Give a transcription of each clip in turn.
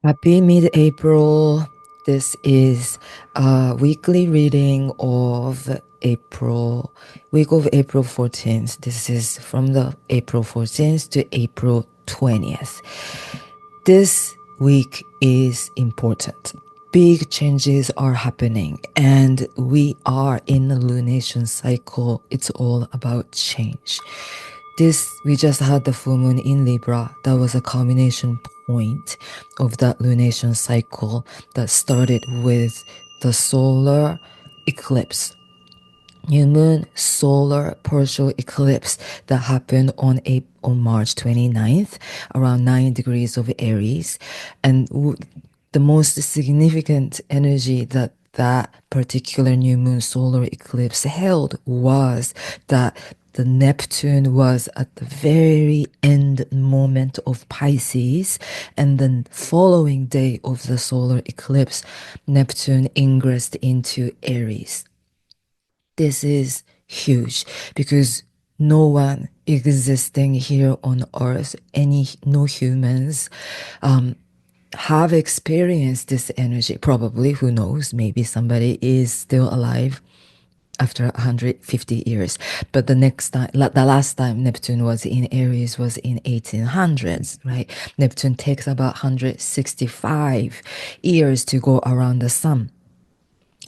Happy mid-April. This is a weekly reading of April, week of April 14th. This is from the April 14th to April 20th. This week is important. Big changes are happening and we are in the lunation cycle. It's all about change. We just had the full moon in Libra. That was a culmination point of that lunation cycle that started with the solar eclipse. New moon solar partial eclipse that happened on March 29th, around 9 degrees of Aries. And the most significant energy that particular new moon solar eclipse held was that the Neptune was at the very end moment of Pisces, and the following day of the solar eclipse, Neptune ingressed into Aries. This is huge because no one existing here on earth, no humans, have experienced this energy. Probably, who knows, maybe somebody is still alive after 150 years. But the last time Neptune was in Aries was in 1800s, right? Neptune takes about 165 years to go around the sun.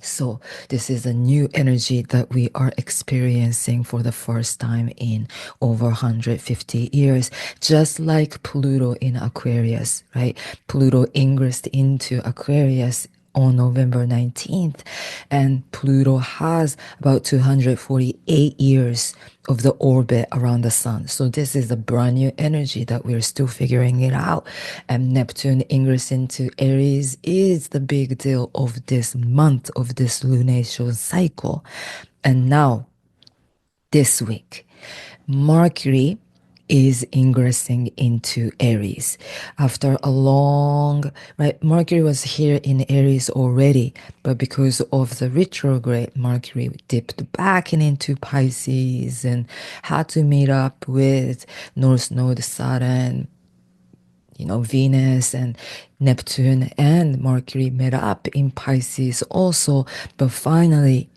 So this is a new energy that we are experiencing for the first time in over 150 years, just like Pluto in Aquarius, right? Pluto ingressed into Aquarius on November 19th, and Pluto has about 248 years of the orbit around the sun. So this is a brand new energy that we're still figuring it out. And Neptune ingress into Aries is the big deal of this month, of this lunation cycle. And now, this week, Mercury is ingressing into Aries after a long, right? Mercury was here in Aries already, but because of the retrograde, Mercury dipped back into Pisces and had to meet up with North Node Saturn, Venus and Neptune and Mercury met up in Pisces also, but finally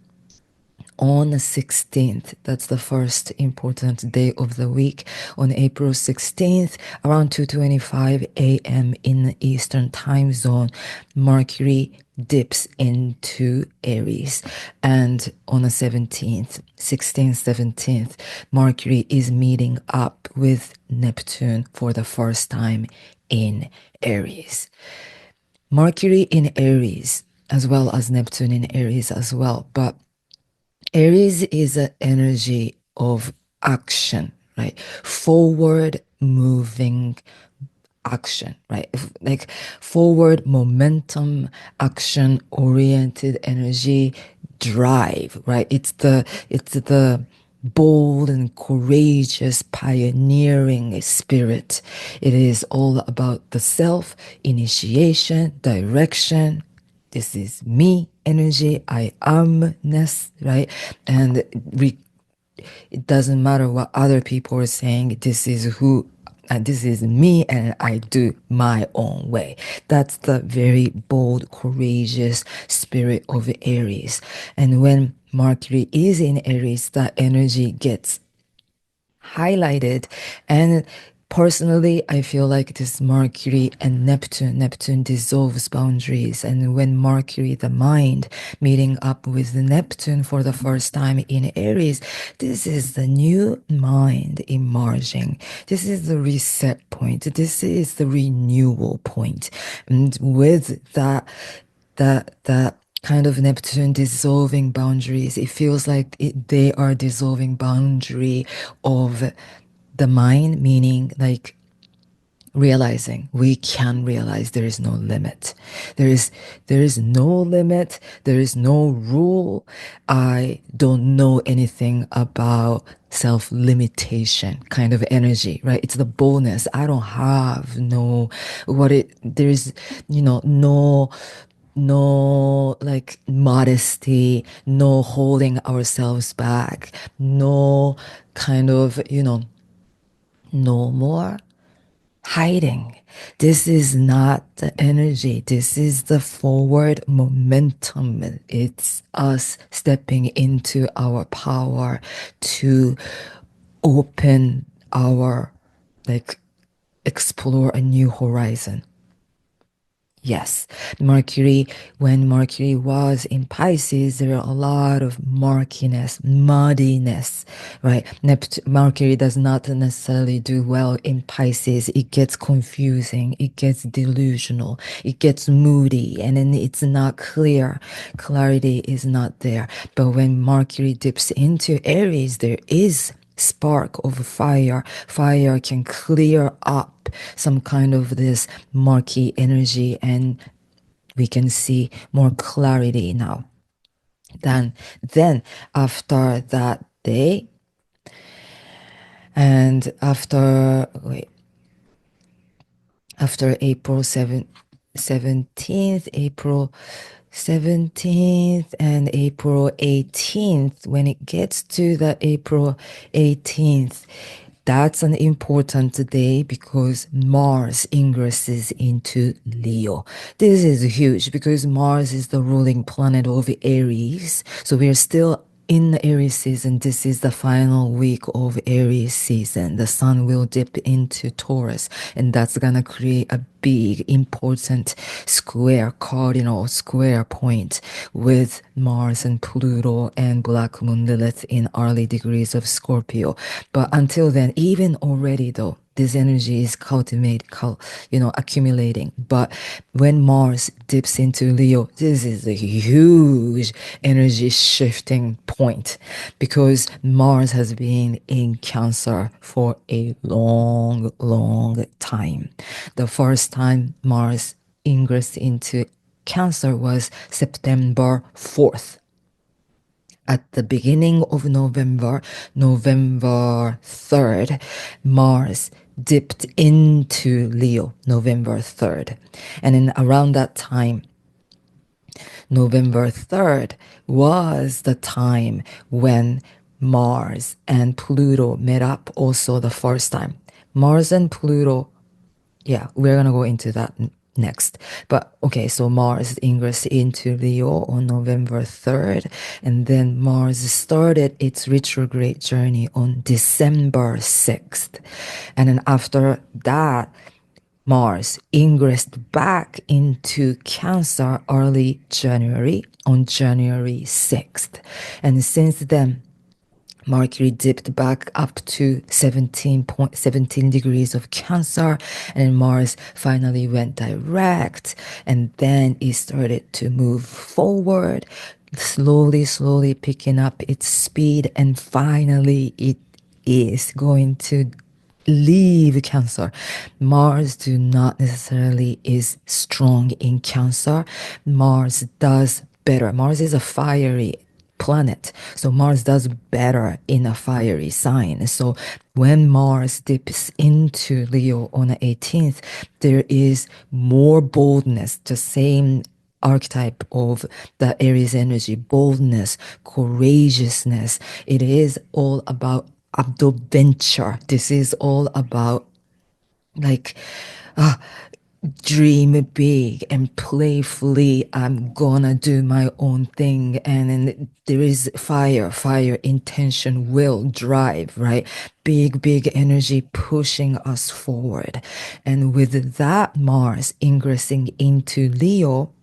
on the 16th, that's the first important day of the week, on April 16th, around 2:25 a.m. in the Eastern time zone, Mercury dips into Aries. And on the 17th, 16th, 17th, Mercury is meeting up with Neptune for the first time in Aries. Mercury in Aries, as well as Neptune in Aries as well, but Aries is an energy of action, right? Forward moving action, right? Like forward momentum, action oriented energy, drive, right? It's the bold and courageous pioneering spirit. It is all about the self, initiation, direction. This is me energy, I amness, right? And it doesn't matter what other people are saying. This is who, and this is me, and I do my own way. That's the very bold, courageous spirit of Aries. And when Mercury is in Aries, that energy gets highlighted. And personally, I feel like this Mercury and Neptune dissolves boundaries. And when Mercury, the mind, meeting up with Neptune for the first time in Aries, this is the new mind emerging. This is the reset point. This is the renewal point. And with that kind of Neptune dissolving boundaries, it feels like they are dissolving boundary of the mind, meaning like realizing we can realize there is no limit. There is no limit. There is no rule. I don't know anything about self-limitation kind of energy, right? It's the boldness. I don't have no what it there's no like modesty, no holding ourselves back, no kind of no more hiding. This is not the energy. This is the forward momentum. It's us stepping into our power to open our, like, explore a new horizon. Yes, Mercury, when Mercury was in Pisces, there are a lot of murkiness, muddiness, right? Mercury does not necessarily do well in Pisces. It gets confusing, it gets delusional, it gets moody, and then it's not clear. Clarity is not there. But when Mercury dips into Aries, there is spark of fire. Fire can clear up some kind of this murky energy, and we can see more clarity now. Then after that day, and after April 17th, April 17th and April 18th, when it gets to the April 18th, that's an important day because Mars ingresses into Leo. This is huge because Mars is the ruling planet of Aries. So we are still in the Aries season. This is the final week of Aries season. The sun will dip into Taurus, and that's gonna create a big, important square, cardinal square point with Mars and Pluto and Black Moon Lilith in early degrees of Scorpio. But until then, even already though, this energy is accumulating. But when Mars dips into Leo, this is a huge energy shifting point because Mars has been in Cancer for a long, long time. The first time Mars ingressed into Cancer was September 4th. At the beginning of November, November 3rd, Mars dipped into Leo, November 3rd. And then around that time, November 3rd was the time when Mars and Pluto met up also the first time. Mars and Pluto, yeah, we're gonna go into that next. But okay, so Mars ingress into Leo on November 3rd, and then Mars started its retrograde journey on December 6th. And then after that, Mars ingressed back into Cancer early January on January 6th. And since then, Mercury dipped back up to 17 degrees of Cancer, and then Mars finally went direct, and then it started to move forward, slowly picking up its speed, and finally it is going to leave Cancer. Mars do not necessarily is strong in Cancer. Mars does better. Mars is a fiery planet, so Mars does better in a fiery sign. So when Mars dips into Leo on the 18th, there is more boldness, the same archetype of the Aries energy, boldness, courageousness. It is all about adventure. This is all about, like, uh, dream big and playfully. I'm gonna do my own thing, and then there is fire, intention, will, drive, right? Big energy pushing us forward. And with that Mars ingressing into Leo,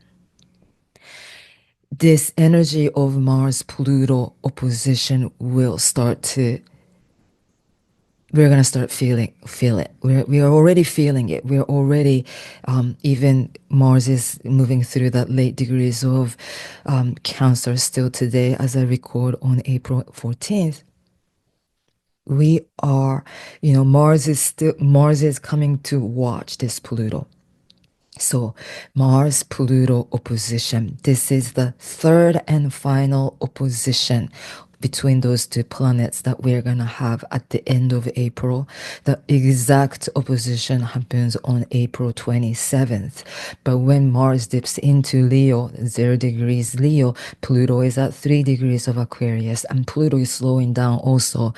this energy of Mars Pluto opposition will start to, we're gonna start feel it. We are already feeling it. We're already, even Mars is moving through that late degrees of Cancer still today as I record on April 14th. We are, Mars is coming to watch this Pluto. So Mars Pluto opposition. This is the third and final opposition between those two planets that we're going to have at the end of April. The exact opposition happens on April 27th. But when Mars dips into Leo, 0 degrees Leo, Pluto is at 3 degrees of Aquarius, and Pluto is slowing down also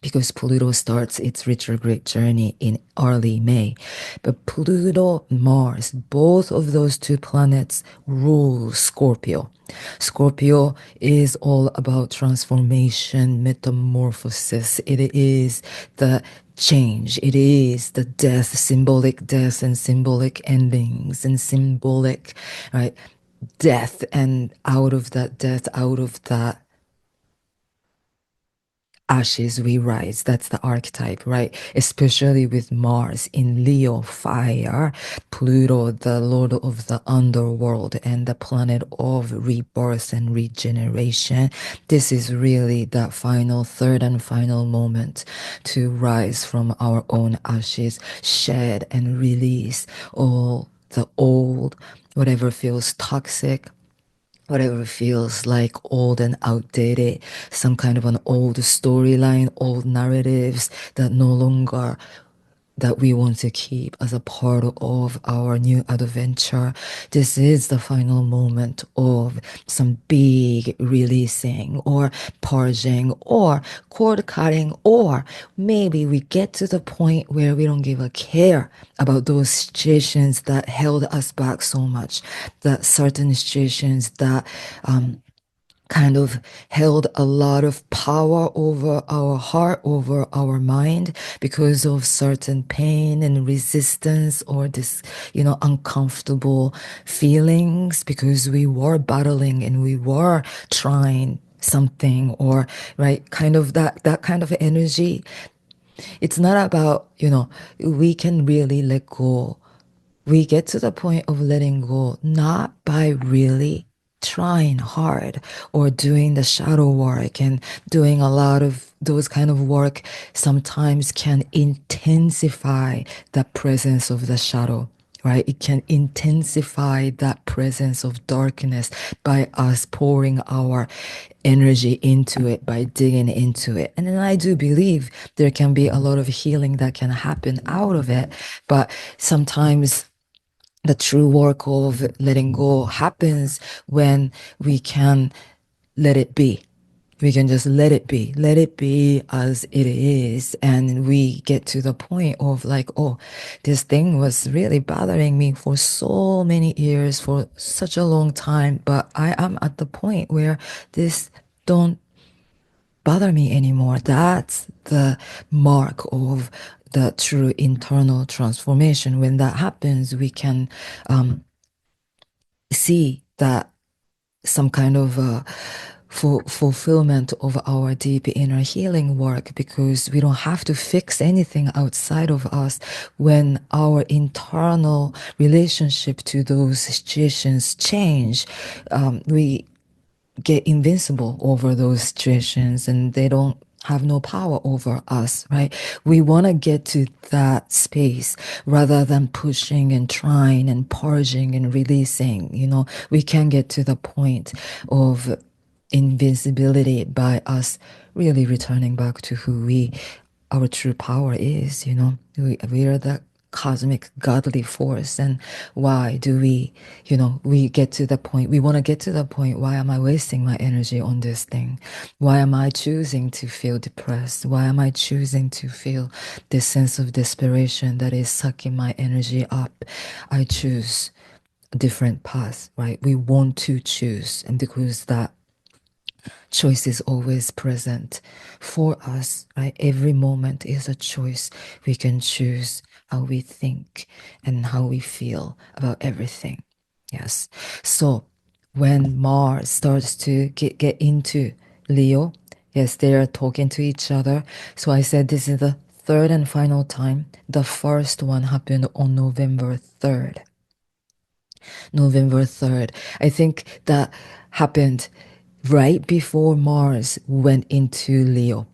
because Pluto starts its retrograde journey in early May. But Pluto, Mars, both of those two planets rule Scorpio. Scorpio is all about transformation, metamorphosis. It is the change. It is the death and symbolic endings and symbolic, right? Death, and out of that death, out of that ashes we rise. That's the archetype, right? Especially with Mars in Leo, fire, Pluto, the lord of the underworld and the planet of rebirth and regeneration. This is really that final, third and final moment to rise from our own ashes, shed and release all the old, whatever feels toxic, whatever feels like old and outdated, some kind of an old storyline, old narratives that no longer that we want to keep as a part of our new adventure. This is the final moment of some big releasing or purging or cord cutting, or maybe we get to the point where we don't give a care about those situations that held us back so much, that certain situations that kind of held a lot of power over our heart, over our mind, because of certain pain and resistance or this, uncomfortable feelings, because we were battling and we were trying something, or right, kind of that kind of energy. It's not about, we can really let go. We get to the point of letting go not by really trying hard or doing the shadow work, and doing a lot of those kind of work sometimes can intensify the presence of the shadow, right? It can intensify that presence of darkness by us pouring our energy into it, by digging into it. And then I do believe there can be a lot of healing that can happen out of it, but sometimes the true work of letting go happens when we can let it be. We can just let it be as it is. And we get to the point of like, oh, this thing was really bothering me for so many years, for such a long time. But I am at the point where this don't bother me anymore. That's the mark of the true internal transformation. When that happens, we can see that some kind of fulfillment of our deep inner healing work, because we don't have to fix anything outside of us. When our internal relationship to those situations change, we get invincible over those situations, and they don't have no power over us, right? We want to get to that space rather than pushing and trying and purging and releasing. We can get to the point of invincibility by us really returning back to who our true power is. We are the cosmic godly force. And why do we get to the point, we want to get to the point, why am I wasting my energy on this thing? Why am I choosing to feel depressed? Why am I choosing to feel this sense of desperation that is sucking my energy up? I choose a different path, right? We want to choose, and because that choice is always present for us, right? Every moment is a choice. We can choose how we think and how we feel about everything. Yes. So when Mars starts to get into Leo, yes, they are talking to each other. So I said this is the third and final time. The first one happened on November 3rd. November 3rd. I think that happened right before Mars went into Leo.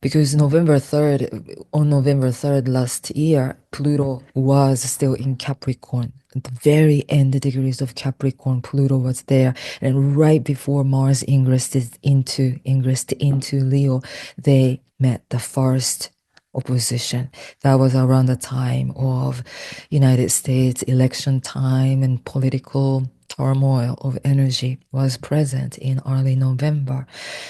Because on November 3rd last year, Pluto was still in Capricorn. At the very end degrees of Capricorn, Pluto was there. And right before Mars ingressed into Leo, they met the first opposition. That was around the time of United States election time and political turmoil of energy was present in early November.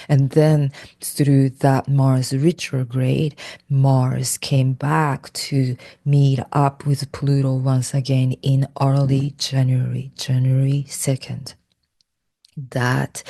And then through that Mars retrograde, Mars came back to meet up with Pluto once again in early January, January 2nd. That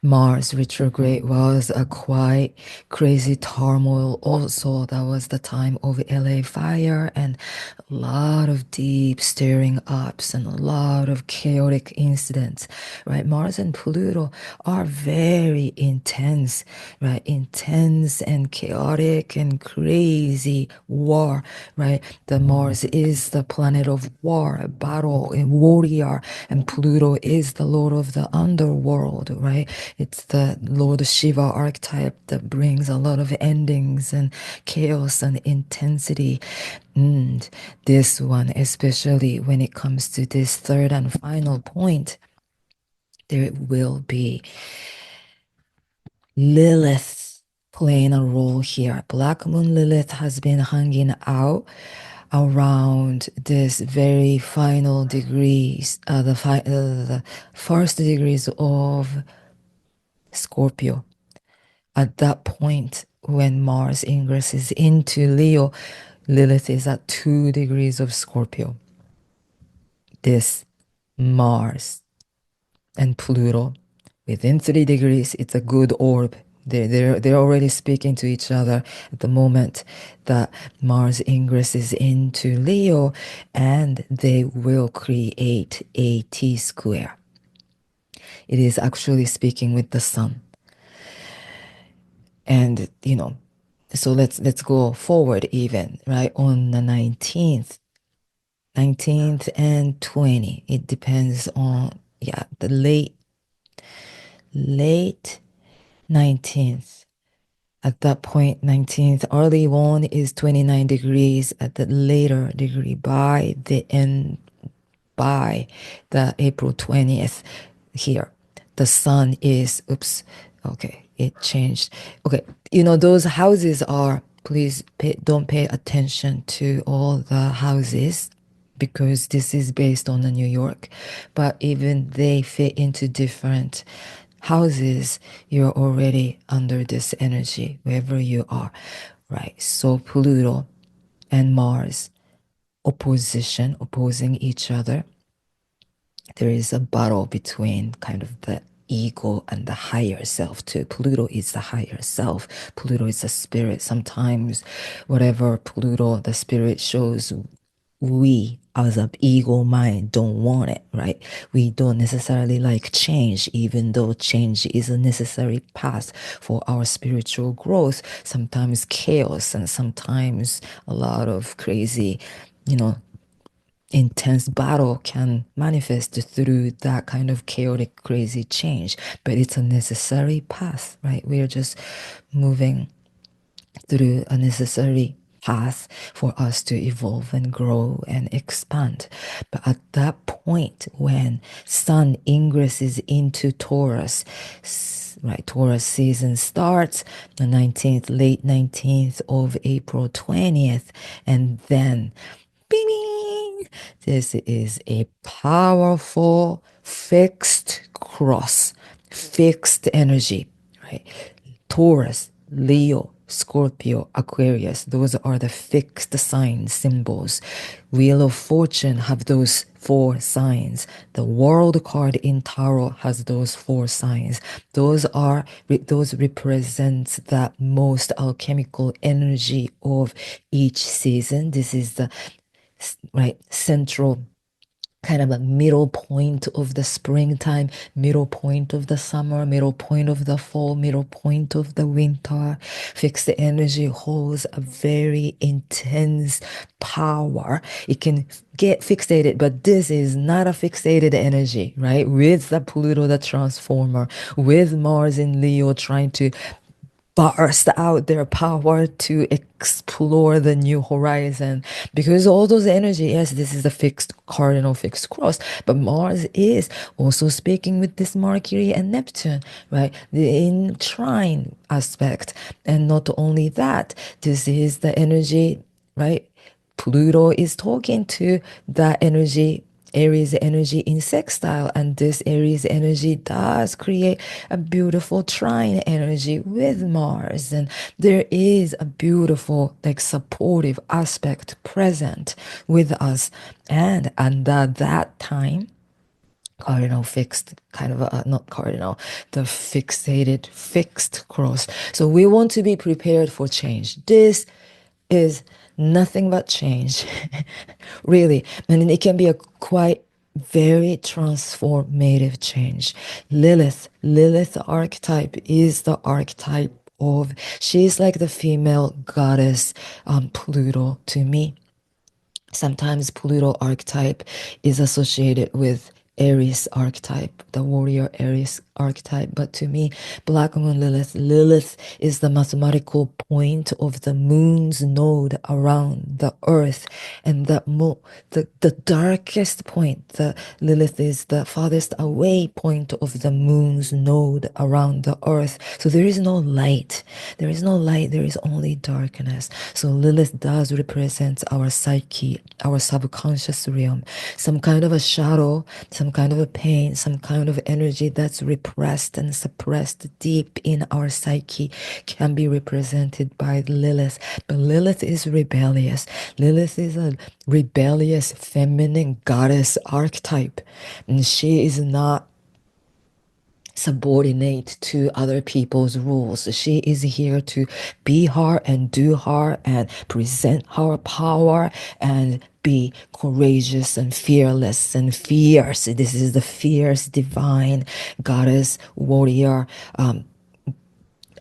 Mars retrograde was a quite crazy turmoil also. That was the time of LA fire and a lot of deep stirring ups and a lot of chaotic incidents, right? Mars and Pluto are very intense, right? Intense and chaotic and crazy war, right? The Mars is the planet of war, battle, and warrior, and Pluto is the lord of the underworld, right? It's the Lord Shiva archetype that brings a lot of endings and chaos and intensity. And this one, especially when it comes to this third and final point, there will be Lilith playing a role here. Black Moon Lilith has been hanging out around this very final degrees, the first degrees of Scorpio. At that point, when Mars ingresses into Leo, Lilith is at 2 degrees of Scorpio. This Mars and Pluto within 3 degrees, it's a good orb. They're already speaking to each other at the moment that Mars ingresses into Leo, and they will create a T square. It is actually speaking with the sun. And so let's go forward even, right? On the 19th and 20. It depends on the late 19th. At that point, 19th, early one is 29 degrees. At the later degree, by the April 20th here, the sun is, okay, it changed. Okay, those houses are, please don't pay attention to all the houses because this is based on the New York, but even they fit into different houses. You're already under this energy wherever you are, right? So Pluto and Mars opposing each other. There is a battle between kind of the ego and the higher self too. Pluto is the higher self. Pluto is the spirit. Sometimes whatever Pluto, the spirit shows, we as an ego mind don't want it, right? We don't necessarily like change, even though change is a necessary path for our spiritual growth. Sometimes chaos and sometimes a lot of crazy, intense battle can manifest through that kind of chaotic, crazy change. But it's a necessary path, right? We are just moving through a necessary path for us to evolve and grow and expand. But at that point, when Sun ingresses into Taurus, right, Taurus season starts the 19th, late 19th of April 20th, and then bing, bing, this is a powerful fixed cross, fixed energy, right? Taurus, Leo, Scorpio, Aquarius, those are the fixed sign symbols. Wheel of Fortune have those 4 signs. The World card in Tarot has those 4 signs. Those represent the most alchemical energy of each season. This is the right central kind of a middle point of the springtime, middle point of the summer, middle point of the fall, middle point of the winter. Fixed energy holds a very intense power. It can get fixated, but this is not a fixated energy, right? With the Pluto, the transformer, with Mars in Leo trying to burst out their power to explore the new horizon, because all those energy, yes, this is the fixed cardinal fixed cross, but Mars is also speaking with this Mercury and Neptune, right, the in trine aspect. And not only that, this is the energy, right, Pluto is talking to that energy Aries energy in sextile, and this Aries energy does create a beautiful trine energy with Mars, and there is a beautiful like supportive aspect present with us. And under that time, cardinal fixed, kind of a, not cardinal, the fixated fixed cross. So we want to be prepared for change. This is nothing but change, really. And it can be a quite very transformative change. Lilith archetype is the archetype of, she's like the female goddess, Pluto to me. Sometimes Pluto archetype is associated with Aries archetype, the warrior Aries archetype. But to me, Black Moon Lilith is the mathematical point of the moon's node around the earth. And the darkest point, the Lilith is the farthest away point of the moon's node around the earth. So there is no light. There is no light. There is only darkness. So Lilith does represent our psyche, our subconscious realm, some kind of a shadow, some kind of a pain, some kind of energy that's repressed and suppressed deep in our psyche can be represented by Lilith. But Lilith is rebellious. Lilith is a rebellious feminine goddess archetype, and she is not subordinate to other people's rules. She is here to be her and do her and present her power and be courageous and fearless and fierce. This is the fierce divine goddess warrior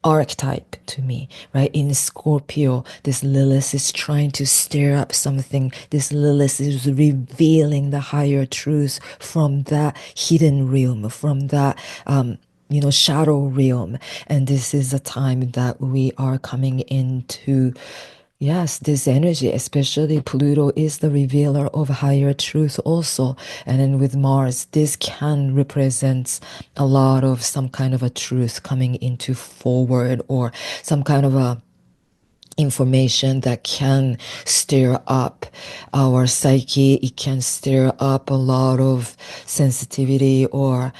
archetype to me, right? In Scorpio, this Lilith is trying to stir up something. This Lilith is revealing the higher truth from that hidden realm, from that shadow realm. And this is a time that we are coming into. Yes, this energy, especially Pluto, is the revealer of higher truth also. And then with Mars, this can represent a lot of some kind of a truth coming into forward, or some kind of a information that can stir up our psyche. It can stir up a lot of sensitivity, or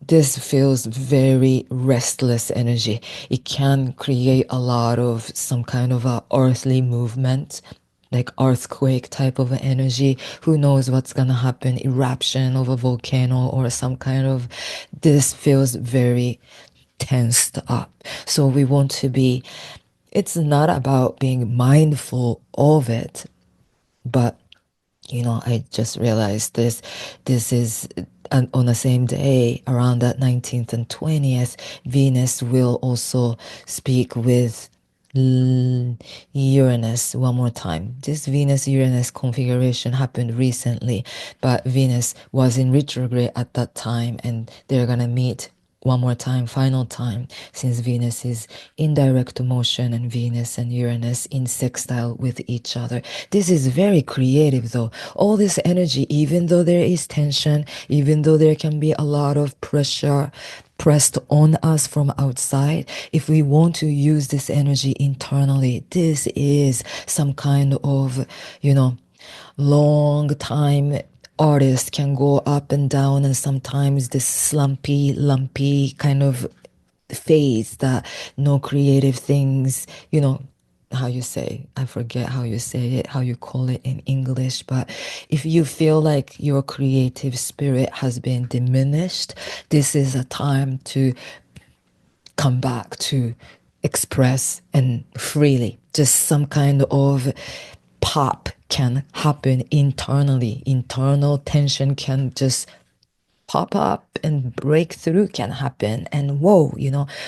this feels very restless energy. It can create a lot of some kind of a earthly movement, like earthquake type of energy. Who knows what's gonna happen? Eruption of a volcano or some kind of, this feels very tensed up. So we want to be, it's not about being mindful of it, but I just realized this is on the same day, around that 19th and 20th, Venus will also speak with Uranus one more time. This Venus-Uranus configuration happened recently, but Venus was in retrograde at that time, and they're gonna meet one more time, final time, since Venus is in direct motion and Venus and Uranus in sextile with each other. This is very creative though. All this energy, even though there is tension, even though there can be a lot of pressure pressed on us from outside, if we want to use this energy internally, this is some kind of, long time artist can go up and down, and sometimes this slumpy, lumpy kind of phase that no creative things, how you say, I forget how you say it, how you call it in English, but if you feel like your creative spirit has been diminished, this is a time to come back to express and freely. Just some kind of pop can happen internally. Internal tension can just pop up, and breakthrough can happen, and whoa,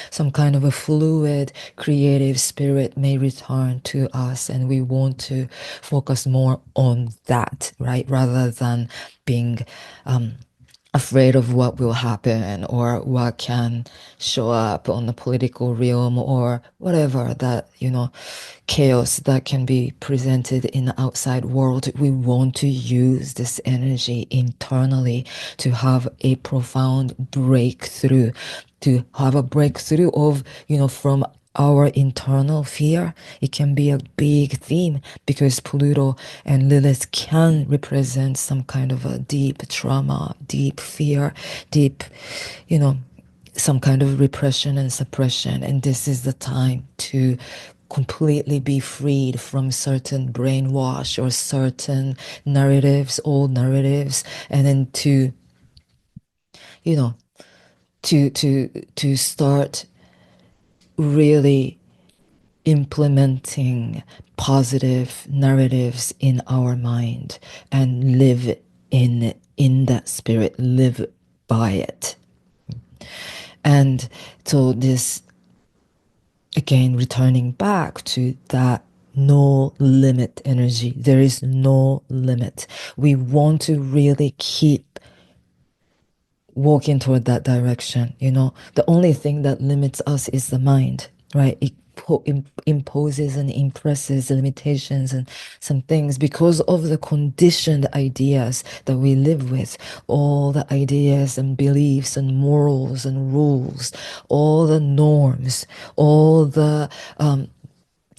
some kind of a fluid creative spirit may return to us, and we want to focus more on that, right, rather than being afraid of what will happen or what can show up on the political realm, or whatever that, chaos that can be presented in the outside world. We want to use this energy internally to have a profound breakthrough, to have a breakthrough of, from our internal fear. It can be a big theme because Pluto and Lilith can represent some kind of a deep trauma, deep fear, deep, you know, some kind of repression and suppression. And this is the time to completely be freed from certain brainwash or certain narratives, old narratives, and then to, you know, to start really implementing positive narratives in our mind and live in that spirit, live by it. And so this, again, returning back to that no limit energy. There is no limit. We want to really keep walking toward that direction. The only thing that limits us is the mind, right? It imposes and impresses limitations and some things because of the conditioned ideas that we live with, all the ideas and beliefs and morals and rules, all the norms, all the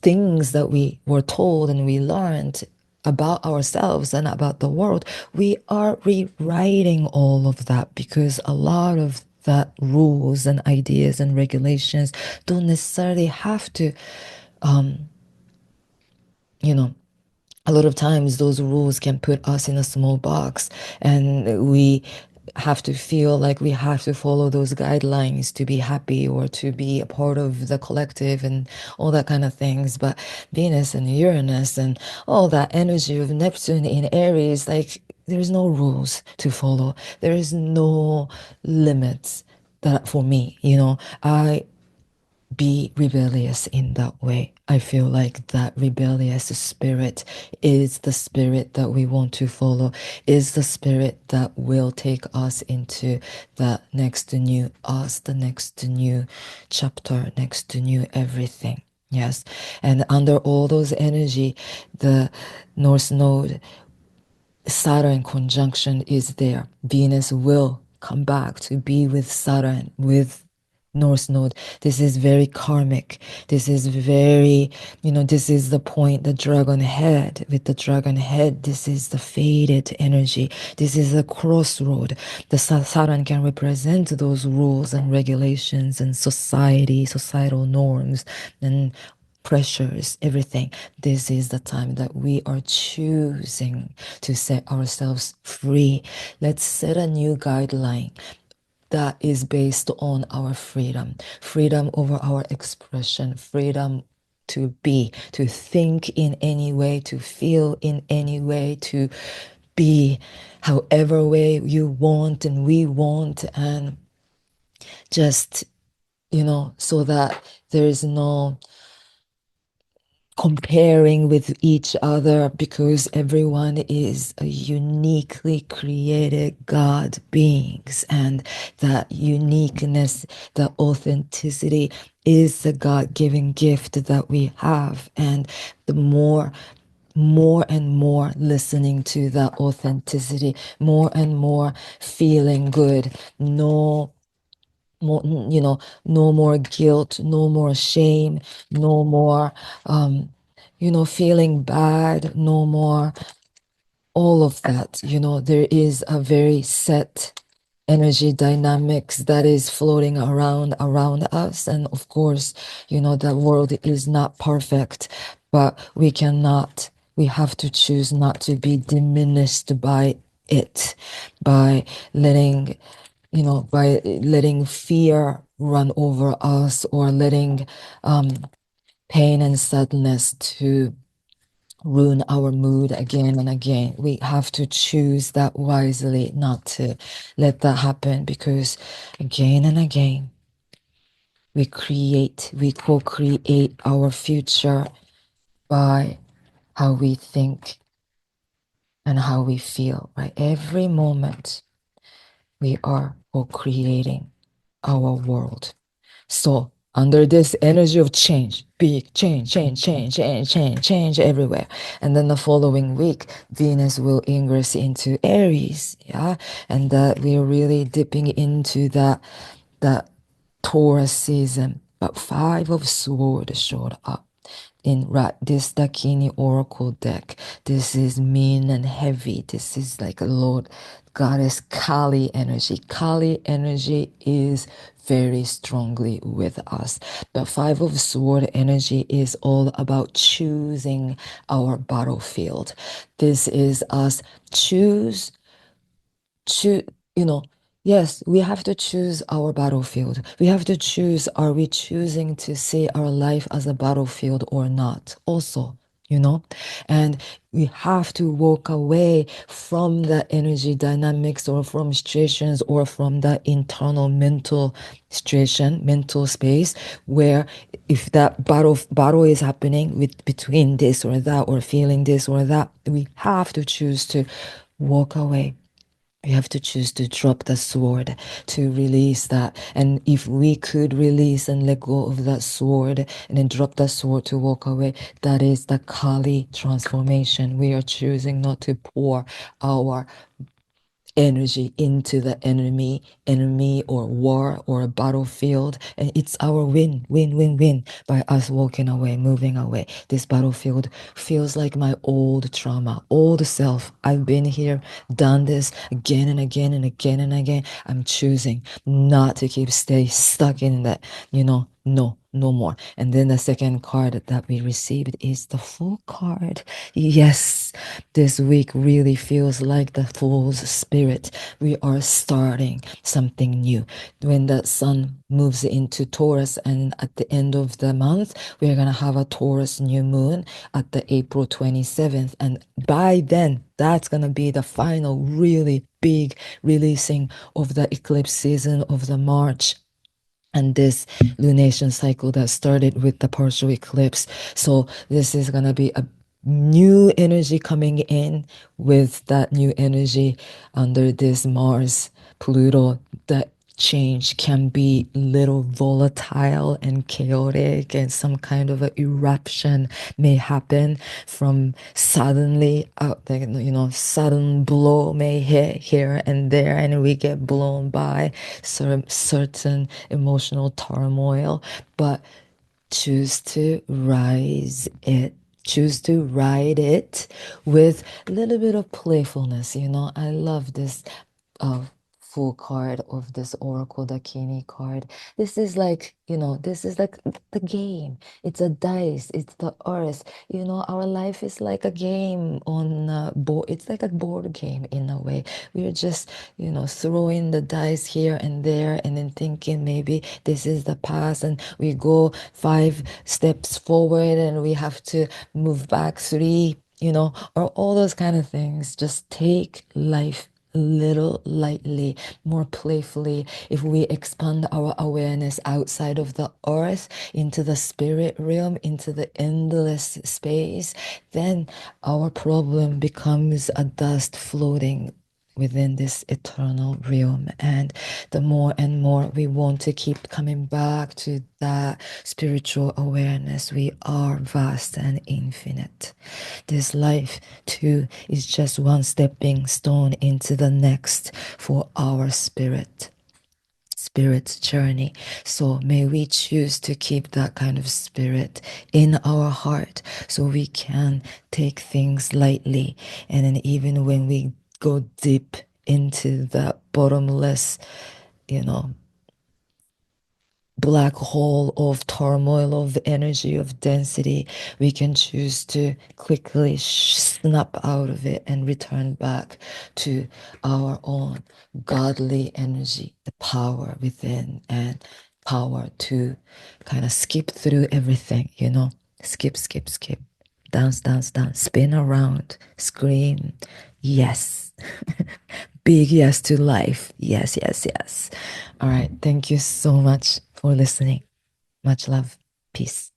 things that we were told and we learned about ourselves and about the world. We are rewriting all of that because a lot of that rules and ideas and regulations don't necessarily have to, you know, a lot of times those rules can put us in a small box and we have to feel like we have to follow those guidelines to be happy or to be a part of the collective and all that kind of things. But Venus and Uranus and all that energy of Neptune in Aries, like there's no rules to follow. There is no limits that for me, I be rebellious in that way. I feel like that rebellious spirit is the spirit that we want to follow, is the spirit that will take us into the next new us, the next new chapter, next new everything. Yes. And under all those energy, the North Node Saturn conjunction is there. Venus will come back to be with Saturn, with North Node. This is very karmic. This is very, this is the point, the dragon head. With the dragon head, this is the faded energy. This is a crossroad. The Saturn can represent those rules and regulations and societal norms and pressures, everything. This is the time that we are choosing to set ourselves free. Let's set a new guideline that is based on our freedom over our expression, freedom to be, to think in any way, to feel in any way, to be however way you want and we want, and just, so that there is no comparing with each other because everyone is a uniquely created God beings, and that uniqueness, the authenticity is the God-given gift that we have. And the more and more listening to that authenticity, more and more feeling good, no more, no more guilt, no more shame, no more, feeling bad, no more all of that. There is a very set energy dynamics that is floating around us. And of course, the world is not perfect, but we have to choose not to be diminished by it, by letting by letting fear run over us, or letting pain and sadness to ruin our mood again and again. We have to choose that wisely, not to let that happen, because again and again, we co-create our future by how we think and how we feel, right? Every moment we are co-creating our world. So under this energy of change, big change everywhere. And then the following week, Venus will ingress into Aries, yeah? And that we're really dipping into that Taurus season. but Five of Swords showed up in this Dakini Oracle deck. This is mean and heavy. This is like a Lord Goddess Kali energy. Kali energy is very strongly with us. But Five of Sword energy is all about choosing our battlefield. This is us choose, you know, yes, we have to choose our battlefield. We have to choose, are we choosing to see our life as a battlefield or not? Also, and we have to walk away from the energy dynamics or from situations or from the internal mental situation, mental space where if that battle is happening with between this or that or feeling this or that, we have to choose to walk away. We have to choose to drop the sword, to release that. And if we could release and let go of that sword and then drop the sword to walk away, that is the Kali transformation. We are choosing not to pour our energy into the enemy or war or a battlefield, and it's our win by us walking away, moving away. This battlefield feels like my old trauma, old self. I've been here, done this again and again and again and again. I'm choosing not to stay stuck in that, no more. And then the second card that we received is the Fool card. Yes, this week really feels like the Fool's spirit. We are starting something new. When the sun moves into Taurus, and at the end of the month, we're going to have a Taurus new moon at the April 27th. And by then, that's going to be the final really big releasing of the eclipse season of the March and this lunation cycle that started with the partial eclipse. So this is going to be a new energy coming in with that new energy under this Mars, Pluto. That change can be little volatile and chaotic, and some kind of an eruption may happen from suddenly sudden blow may hit here and there, and we get blown by certain emotional turmoil. But choose to ride it with a little bit of playfulness. I love this uh, full card of this Oracle Dakini card. This is like, this is like the game. It's a dice, it's the earth. Our life is like a game on a board. It's like a board game in a way. We're just, throwing the dice here and there and then thinking maybe this is the past, and we go 5 steps forward and we have to move back 3, or all those kind of things. Just take life a little lightly, more playfully. If we expand our awareness outside of the earth into the spirit realm, into the endless space, then our problem becomes a dust floating within this eternal realm. And the more and more we want to keep coming back to that spiritual awareness, we are vast and infinite. This life too is just one stepping stone into the next for our spirit's journey. So may we choose to keep that kind of spirit in our heart so we can take things lightly. And then even when we go deep into the bottomless, you know, black hole of turmoil, of energy, of density, we can choose to quickly snap out of it and return back to our own godly energy, the power within, and power to kind of skip through everything, skip, skip, skip, dance, dance, dance, spin around, scream, yes. Big yes to life. Yes, yes, yes. All right. Thank you so much for listening. Much love. Peace.